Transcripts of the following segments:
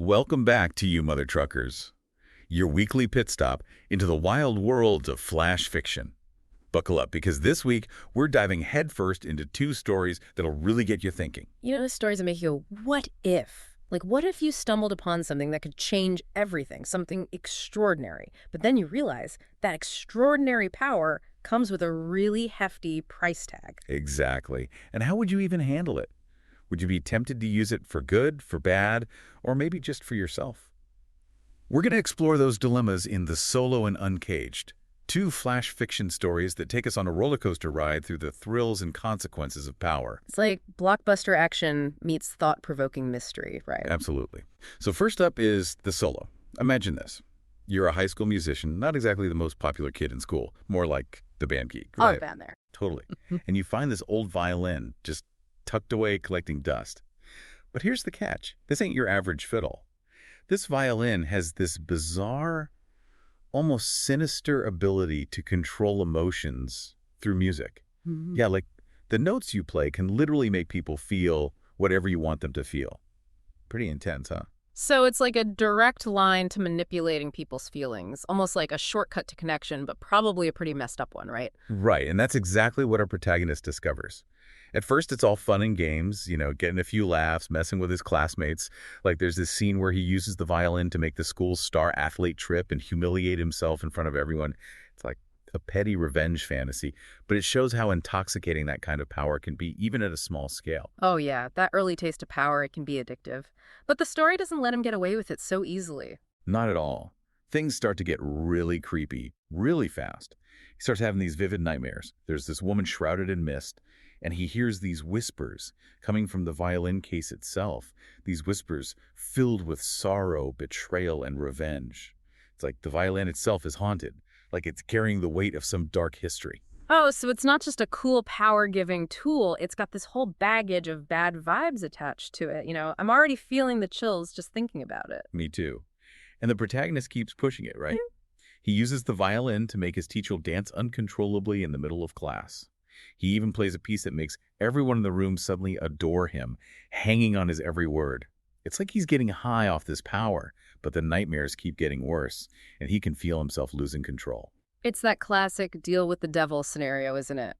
Welcome back to you, Mother Truckers, your weekly pit stop into the wild world of flash fiction. Buckle up, because this week we're diving headfirst into two stories that'll really get you thinking. You know, the stories that make you go, what if? Like, what if you stumbled upon something that could change everything, something extraordinary, but then you realize that extraordinary power comes with a really hefty price tag? Exactly. And how would you even handle it? Would you be tempted to use it for good, for bad, or maybe just for yourself? We're going to explore those dilemmas in The Solo and Uncaged, two flash fiction stories that take us on a roller coaster ride through the thrills and consequences of power. It's like blockbuster action meets thought-provoking mystery, right? Absolutely. So first up is The Solo. Imagine this. You're a high school musician, not exactly the most popular kid in school, more like the band geek. I've been there. Totally. And you find this old violin just tucked away collecting dust. But here's the catch. This ain't your average fiddle. This violin has this bizarre, almost sinister ability to control emotions through music. Yeah, like the notes you play can literally make people feel whatever you want them to feel. Pretty intense, huh? So it's like a direct line to manipulating people's feelings, almost like a shortcut to connection, but probably a pretty messed up one, right? Right, and that's exactly what our protagonist discovers. At first, it's all fun and games, getting a few laughs, messing with his classmates. Like there's this scene where he uses the violin to make the school's star athlete trip and humiliate himself in front of everyone. It's like a petty revenge fantasy, but it shows how intoxicating that kind of power can be, even at a small scale. Oh yeah, that early taste of power, it can be addictive. But the story doesn't let him get away with it so easily. Not at all. Things start to get really creepy, really fast. He starts having these vivid nightmares. There's this woman shrouded in mist, and he hears these whispers coming from the violin case itself, these whispers filled with sorrow, betrayal, and revenge. It's like the violin itself is haunted, like it's carrying the weight of some dark history. Oh, so it's not just a cool power-giving tool, it's got this whole baggage of bad vibes attached to it. I'm already feeling the chills just thinking about it. Me too. And the protagonist keeps pushing it, right? He uses the violin to make his teacher dance uncontrollably in the middle of class. He even plays a piece that makes everyone in the room suddenly adore him, hanging on his every word. It's like he's getting high off this power, but the nightmares keep getting worse, and he can feel himself losing control. It's that classic deal with the devil scenario, isn't it?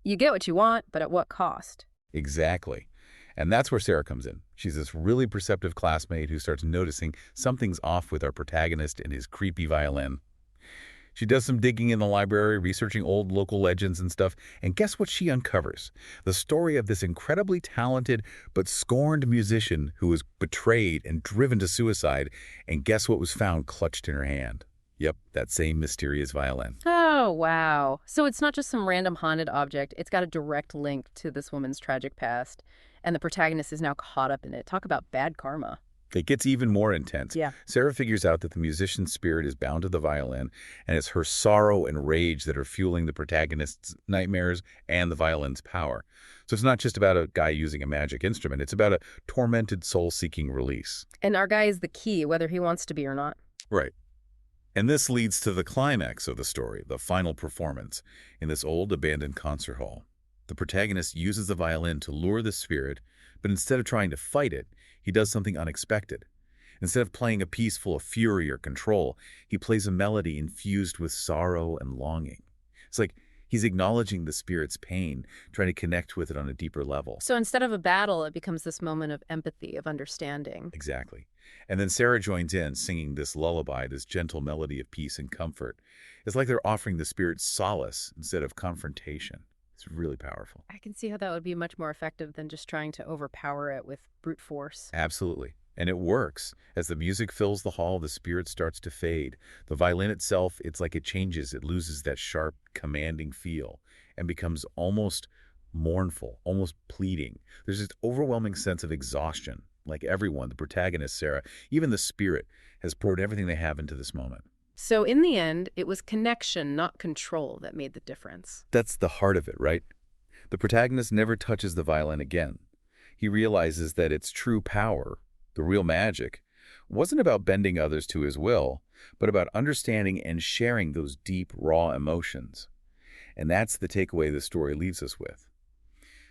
You get what you want, but at what cost? Exactly. And that's where Sarah comes in. She's this really perceptive classmate who starts noticing something's off with our protagonist and his creepy violin. She does some digging in the library, researching old local legends and stuff, and guess what she uncovers? The story of this incredibly talented but scorned musician who was betrayed and driven to suicide, and guess what was found clutched in her hand? Yep, that same mysterious violin. Oh, wow. So it's not just some random haunted object. It's got a direct link to this woman's tragic past, and the protagonist is now caught up in it. Talk about bad karma. It gets even more intense. Yeah. Sarah figures out that the musician's spirit is bound to the violin, and it's her sorrow and rage that are fueling the protagonist's nightmares and the violin's power. So it's not just about a guy using a magic instrument. It's about a tormented soul seeking release. And our guy is the key, whether he wants to be or not. Right. And this leads to the climax of the story, the final performance, in this old abandoned concert hall. The protagonist uses the violin to lure the spirit, but instead of trying to fight it, he does something unexpected. Instead of playing a piece full of fury or control, he plays a melody infused with sorrow and longing. It's like he's acknowledging the spirit's pain, trying to connect with it on a deeper level. So instead of a battle, it becomes this moment of empathy, of understanding. Exactly. And then Sarah joins in, singing this lullaby, this gentle melody of peace and comfort. It's like they're offering the spirit solace instead of confrontation. It's really powerful. I can see how that would be much more effective than just trying to overpower it with brute force. Absolutely. And it works. As the music fills the hall, the spirit starts to fade. The violin itself, it's like it changes. It loses that sharp, commanding feel and becomes almost mournful, almost pleading. There's this overwhelming sense of exhaustion. Like everyone, the protagonist, Sarah, even the spirit, has poured everything they have into this moment. So in the end, it was connection, not control, that made the difference. That's the heart of it, right? The protagonist never touches the violin again. He realizes that its true power, the real magic, wasn't about bending others to his will, but about understanding and sharing those deep, raw emotions. And that's the takeaway the story leaves us with.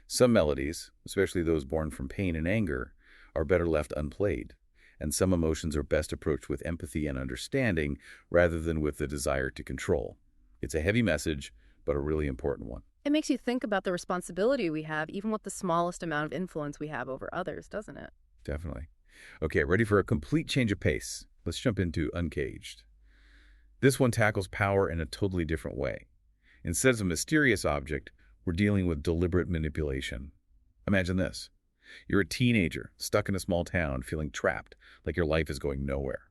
Some melodies, especially those born from pain and anger, are better left unplayed. and some emotions are best approached with empathy and understanding rather than with the desire to control. It's a heavy message, but a really important one. It makes you think about the responsibility we have, even with the smallest amount of influence we have over others, doesn't it? Definitely. Okay, ready for a complete change of pace? Let's jump into Uncaged. This one tackles power in a totally different way. Instead of a mysterious object, we're dealing with deliberate manipulation. Imagine this. You're a teenager, stuck in a small town, feeling trapped, like your life is going nowhere.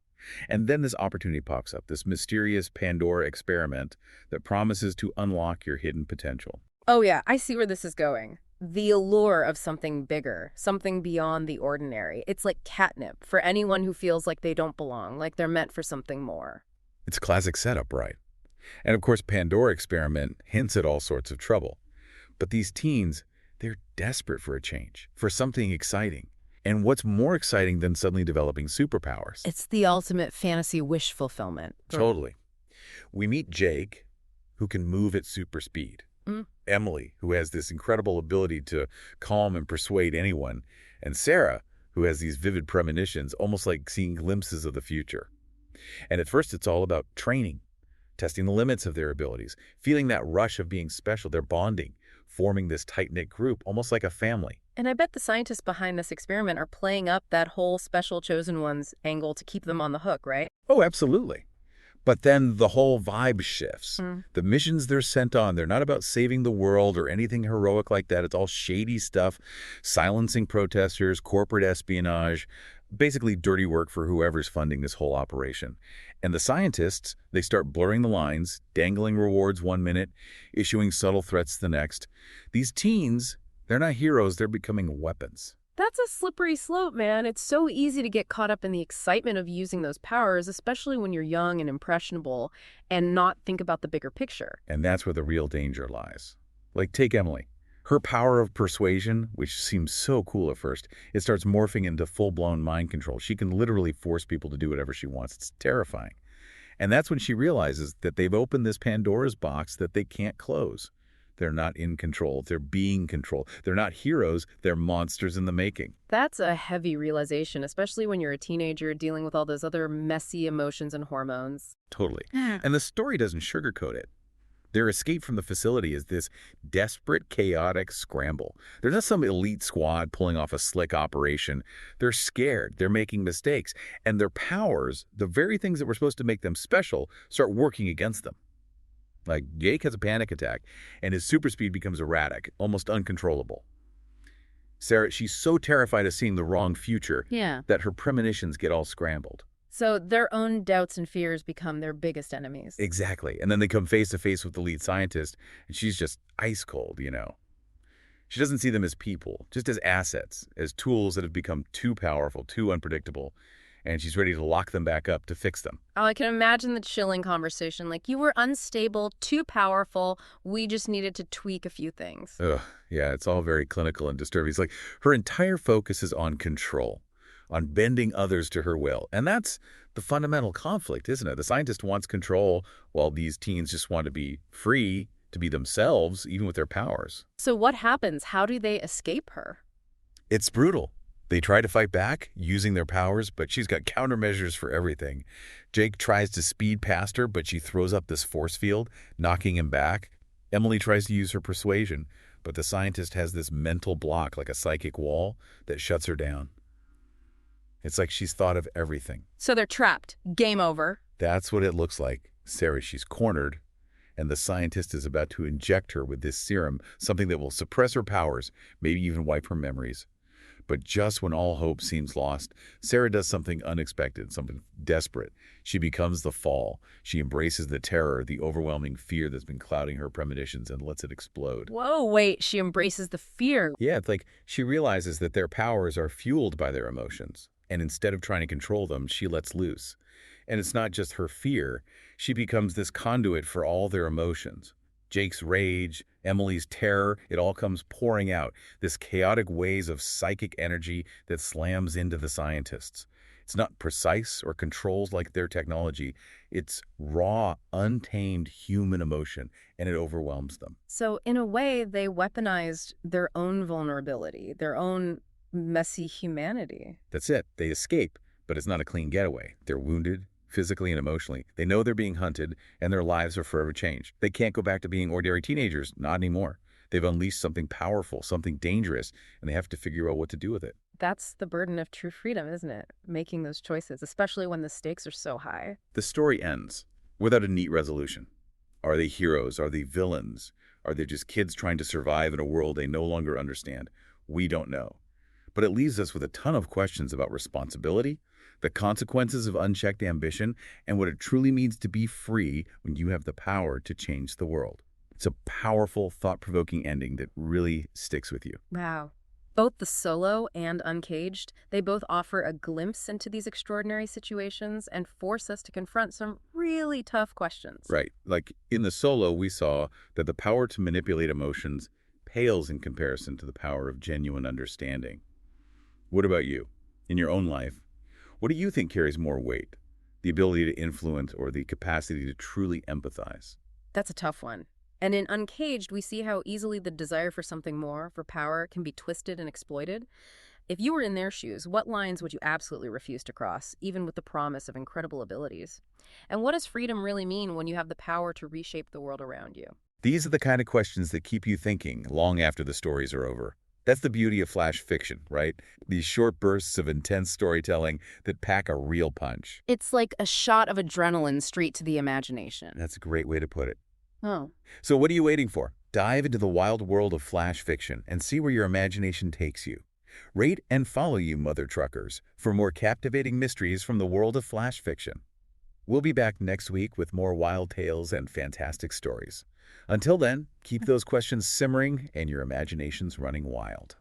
And then this opportunity pops up, this mysterious Pandora experiment that promises to unlock your hidden potential. Oh yeah, I see where this is going. The allure of something bigger, something beyond the ordinary. It's like catnip for anyone who feels like they don't belong, like they're meant for something more. It's a classic setup, right? And of course, Pandora experiment hints at all sorts of trouble. But these teens, they're desperate for a change, for something exciting. And what's more exciting than suddenly developing superpowers? It's the ultimate fantasy wish fulfillment. Totally. We meet Jake, who can move at super speed. Emily, who has this incredible ability to calm and persuade anyone. And Sarah, who has these vivid premonitions, almost like seeing glimpses of the future. And at first, it's all about training, testing the limits of their abilities, feeling that rush of being special. They're bonding, forming this tight-knit group, almost like a family. And I bet the scientists behind this experiment are playing up that whole special chosen ones angle to keep them on the hook, right? Oh, absolutely. But then the whole vibe shifts. The missions they're sent on, they're not about saving the world or anything heroic like that. It's all shady stuff, silencing protesters, corporate espionage, basically dirty work for whoever's funding this whole operation. And the scientists, they start blurring the lines, dangling rewards one minute, issuing subtle threats the next. These teens, they're not heroes, they're becoming weapons. That's a slippery slope, man. It's so easy to get caught up in the excitement of using those powers, especially when you're young and impressionable, and not think about the bigger picture. And that's where the real danger lies. Like, take Emily. Her power of persuasion, which seems so cool at first, it starts morphing into full-blown mind control. She can literally force people to do whatever she wants. It's terrifying. And that's when she realizes that they've opened this Pandora's box that they can't close. They're not in control. They're being controlled. They're not heroes. They're monsters in the making. That's a heavy realization, especially when you're a teenager dealing with all those other messy emotions and hormones. Totally. And the story doesn't sugarcoat it. Their escape from the facility is this desperate, chaotic scramble. They're not some elite squad pulling off a slick operation. They're scared. They're making mistakes. And their powers, the very things that were supposed to make them special, start working against them. Like, Jake has a panic attack, and his super speed becomes erratic, almost uncontrollable. Sarah, she's so terrified of seeing the wrong future that her premonitions get all scrambled. So their own doubts and fears become their biggest enemies. Exactly. And then they come face to face with the lead scientist, and she's just ice cold, you know. She doesn't see them as people, just as assets, as tools that have become too powerful, too unpredictable, and she's ready to lock them back up to fix them. Oh, I can imagine the chilling conversation, like, you were unstable, too powerful, we just needed to tweak a few things. Ugh, yeah, it's all very clinical and disturbing. It's like her entire focus is on control, on bending others to her will. And that's the fundamental conflict, isn't it? The scientist wants control while these teens just want to be free, to be themselves, even with their powers. So what happens? How do they escape her? It's brutal. They try to fight back using their powers, but she's got countermeasures for everything. Jake tries to speed past her, but she throws up this force field, knocking him back. Emily tries to use her persuasion, but the scientist has this mental block, like a psychic wall, that shuts her down. It's like she's thought of everything. So they're trapped. Game over. That's what it looks like. Sarah, she's cornered, and the scientist is about to inject her with this serum, something that will suppress her powers, maybe even wipe her memories. But just when all hope seems lost, Sarah does something unexpected, something desperate. She becomes the fall. She embraces the terror, the overwhelming fear that's been clouding her premonitions, and lets it explode. Whoa, wait, she embraces the fear. Yeah, it's like she realizes that their powers are fueled by their emotions. And instead of trying to control them, she lets loose. And it's not just her fear. She becomes this conduit for all their emotions. Jake's rage, Emily's terror, it all comes pouring out, this chaotic waves of psychic energy that slams into the scientists. It's not precise or controls like their technology. It's raw, untamed human emotion, and it overwhelms them. So in a way, they weaponized their own vulnerability, their own messy humanity. That's it. They escape, But it's not a clean getaway. They're wounded, physically and emotionally. They know they're being hunted, and their lives are forever changed. They can't go back to being ordinary teenagers, not anymore. They've unleashed something powerful, something dangerous, and they have to figure out what to do with it. That's the burden of true freedom, isn't it? Making those choices, especially when the stakes are so high. The story ends without a neat resolution. Are they heroes? Are they villains? Are they just kids trying to survive in a world they no longer understand? We don't know. But it leaves us with a ton of questions about responsibility, the consequences of unchecked ambition, and what it truly means to be free when you have the power to change the world. It's a powerful, thought-provoking ending that really sticks with you. Wow. Both the solo and Uncaged, they both offer a glimpse into these extraordinary situations and force us to confront some really tough questions. Right. Like in the solo, we saw that the power to manipulate emotions pales in comparison to the power of genuine understanding. What about you? In your own life, what do you think carries more weight? The ability to influence or the capacity to truly empathize? That's a tough one. And in Uncaged, we see how easily the desire for something more, for power, can be twisted and exploited. If you were in their shoes, what lines would you absolutely refuse to cross, even with the promise of incredible abilities? And what does freedom really mean when you have the power to reshape the world around you? These are the kind of questions that keep you thinking long after the stories are over. That's the beauty of flash fiction, right? These short bursts of intense storytelling that pack a real punch. It's like a shot of adrenaline straight to the imagination. That's a great way to put it. Oh. So what are you waiting for? Dive into the wild world of flash fiction and see where your imagination takes you. Rate and follow you, Mother Truckers, for more captivating mysteries from the world of flash fiction. We'll be back next week with more wild tales and fantastic stories. Until then, keep those questions simmering and your imaginations running wild.